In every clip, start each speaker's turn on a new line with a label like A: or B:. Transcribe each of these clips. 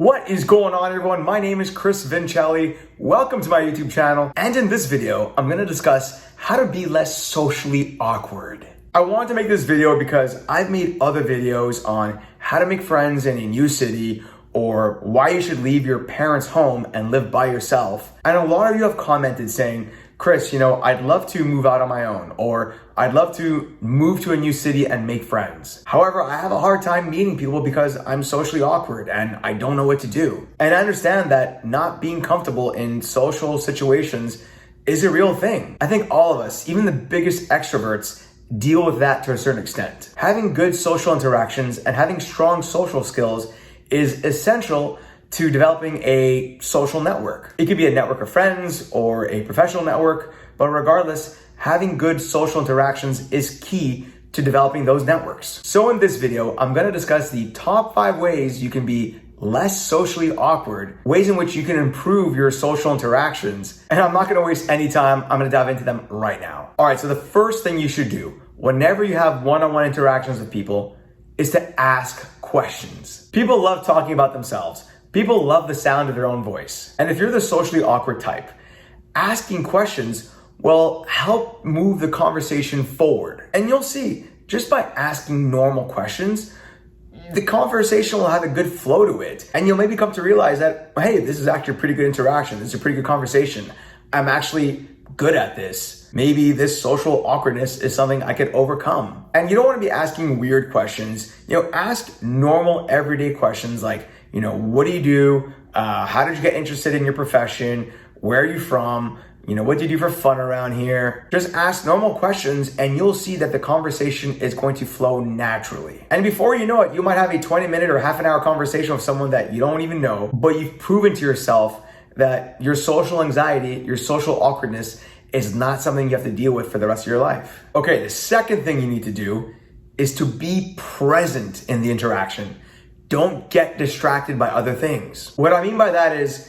A: What is going on, everyone? My name is Vincelli. Welcome to my YouTube channel. And in this video, I'm gonna discuss how to be less socially awkward. I wanted to make this video because I've made other videos on how to make friends in a new city or why you should leave your parents' home and live by yourself. And a lot of you have commented saying, Chris, I'd love to move out on my own, or I'd love to move to a new city and make friends. However, I have a hard time meeting people because I'm socially awkward and I don't know what to do. And I understand that not being comfortable in social situations is a real thing. I think all of us, even the biggest extroverts, deal with that to a certain extent. Having good social interactions and having strong social skills is essential to developing a social network. It could be a network of friends or a professional network, but regardless, having good social interactions is key to developing those networks. So in this video, I'm gonna discuss the top 5 ways you can be less socially awkward, ways in which you can improve your social interactions. And I'm not gonna waste any time, I'm gonna dive into them right now. All right, so the first thing you should do whenever you have one-on-one interactions with people is to ask questions. People love talking about themselves. People love the sound of their own voice. And if you're the socially awkward type, asking questions will help move the conversation forward. And you'll see, just by asking normal questions, the conversation will have a good flow to it. And you'll maybe come to realize that, hey, this is actually a pretty good interaction. This is a pretty good conversation. I'm actually good at this. Maybe this social awkwardness is something I could overcome. And you don't want to be asking weird questions. Ask normal everyday questions like, what do you do? How did you get interested in your profession? Where are you from? What do you do for fun around here? Just ask normal questions and you'll see that the conversation is going to flow naturally. And before you know it, you might have a 20-minute or half an hour conversation with someone that you don't even know, but you've proven to yourself that your social anxiety, your social awkwardness is not something you have to deal with for the rest of your life. Okay, the second thing you need to do is to be present in the interaction. Don't get distracted by other things. What I mean by that is,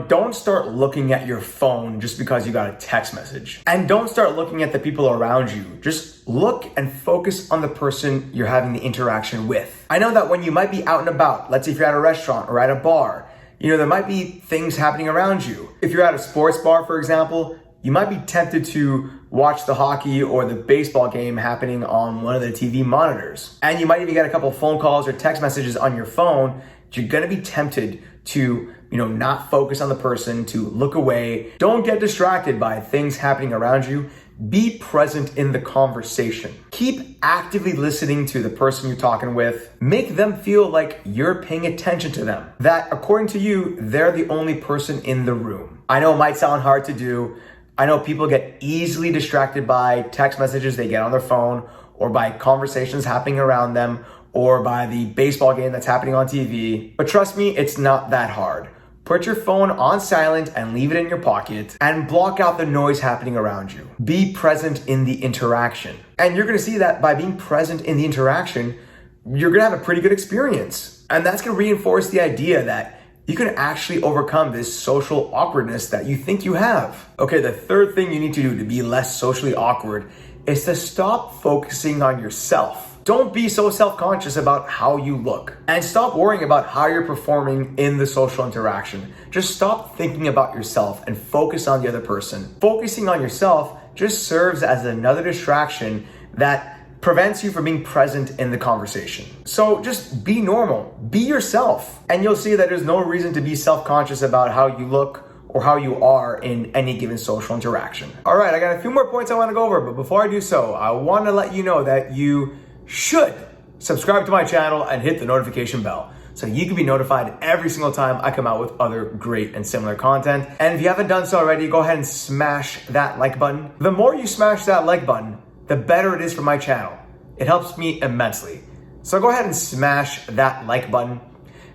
A: don't start looking at your phone just because you got a text message. And don't start looking at the people around you. Just look and focus on the person you're having the interaction with. I know that when you might be out and about, let's say if you're at a restaurant or at a bar, there might be things happening around you. If you're at a sports bar, for example, you might be tempted to watch the hockey or the baseball game happening on one of the TV monitors. And you might even get a couple phone calls or text messages on your phone. You're gonna be tempted to, not focus on the person, to look away. Don't get distracted by things happening around you. Be present in the conversation. Keep actively listening to the person you're talking with. Make them feel like you're paying attention to them. That according to you, they're the only person in the room. I know it might sound hard to do. I know people get easily distracted by text messages they get on their phone or by conversations happening around them or by the baseball game that's happening on TV. But trust me, it's not that hard. Put your phone on silent and leave it in your pocket and block out the noise happening around you. Be present in the interaction. And you're gonna see that by being present in the interaction, you're gonna have a pretty good experience. And that's gonna reinforce the idea that you can actually overcome this social awkwardness that you think you have. Okay, the third thing you need to do to be less socially awkward is to stop focusing on yourself. Don't be so self-conscious about how you look and stop worrying about how you're performing in the social interaction. Just stop thinking about yourself and focus on the other person. Focusing on yourself just serves as another distraction that prevents you from being present in the conversation. So just be normal, be yourself, and you'll see that there's no reason to be self-conscious about how you look or how you are in any given social interaction. All right, I got a few more points I wanna go over, but before I do so, I wanna let you know that you should subscribe to my channel and hit the notification bell so you can be notified every single time I come out with other great and similar content. And if you haven't done so already, go ahead and smash that like button. The more you smash that like button, the better it is for my channel. It helps me immensely. So go ahead and smash that like button.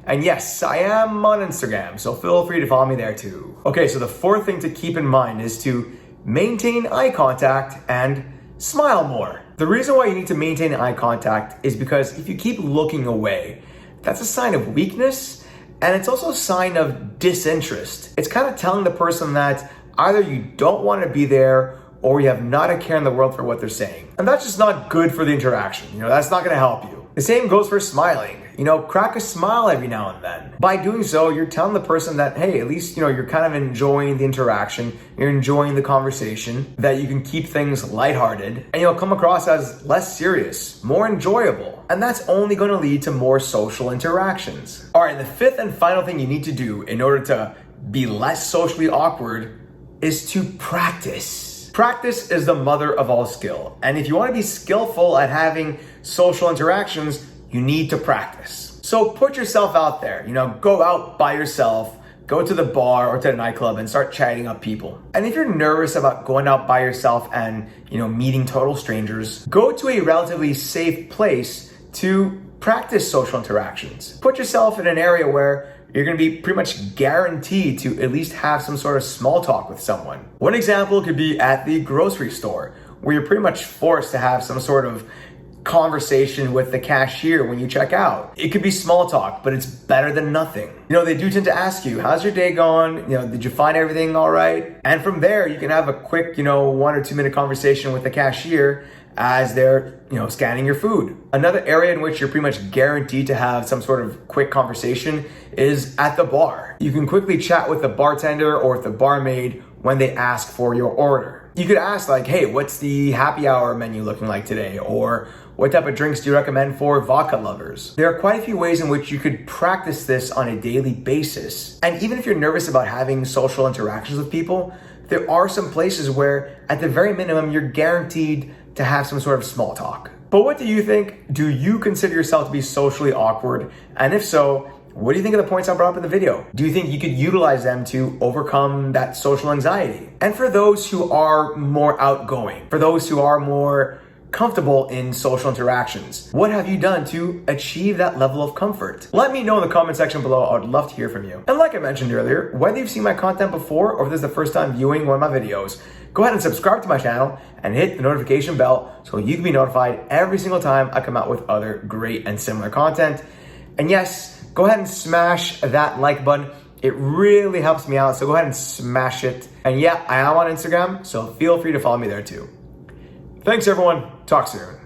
A: And yes, I am on Instagram, so feel free to follow me there too. Okay, so the fourth thing to keep in mind is to maintain eye contact and smile more. The reason why you need to maintain eye contact is because if you keep looking away, that's a sign of weakness, and it's also a sign of disinterest. It's kind of telling the person that either you don't want to be there or you have not a care in the world for what they're saying. And that's just not good for the interaction. That's not gonna help you. The same goes for smiling. Crack a smile every now and then. By doing so, you're telling the person that, hey, at least, you're kind of enjoying the interaction, you're enjoying the conversation, that you can keep things lighthearted, and you'll come across as less serious, more enjoyable. And that's only going to lead to more social interactions. All right, the fifth and final thing you need to do in order to be less socially awkward is to practice. Practice is the mother of all skill. And if you want to be skillful at having social interactions, you need to practice. So put yourself out there, go out by yourself, go to the bar or to the nightclub and start chatting up people. And if you're nervous about going out by yourself and, meeting total strangers, go to a relatively safe place to practice social interactions. Put yourself in an area where you're going to be pretty much guaranteed to at least have some sort of small talk with someone. One example could be at the grocery store, where you're pretty much forced to have some sort of conversation with the cashier when you check out. It could be small talk, but it's better than nothing. They do tend to ask you, how's your day going? Did you find everything all right? And from there, you can have a quick, 1 or 2 minute conversation with the cashier as they're, scanning your food. Another area in which you're pretty much guaranteed to have some sort of quick conversation is at the bar. You can quickly chat with the bartender or with the barmaid when they ask for your order. You could ask like, hey, what's the happy hour menu looking like today? Or what type of drinks do you recommend for vodka lovers? There are quite a few ways in which you could practice this on a daily basis. And even if you're nervous about having social interactions with people, there are some places where at the very minimum, you're guaranteed to have some sort of small talk. But what do you think? Do you consider yourself to be socially awkward? And if so, what do you think of the points I brought up in the video? Do you think you could utilize them to overcome that social anxiety? And for those who are more outgoing, for those who are more comfortable in social interactions, what have you done to achieve that level of comfort? Let me know in the comment section below. I would love to hear from you. And like I mentioned earlier, whether you've seen my content before or if this is the first time viewing one of my videos, go ahead and subscribe to my channel and hit the notification bell so you can be notified every single time I come out with other great and similar content. And yes, go ahead and smash that like button. It really helps me out, so go ahead and smash it. And yeah, I am on Instagram, so feel free to follow me there too. Thanks everyone, talk soon.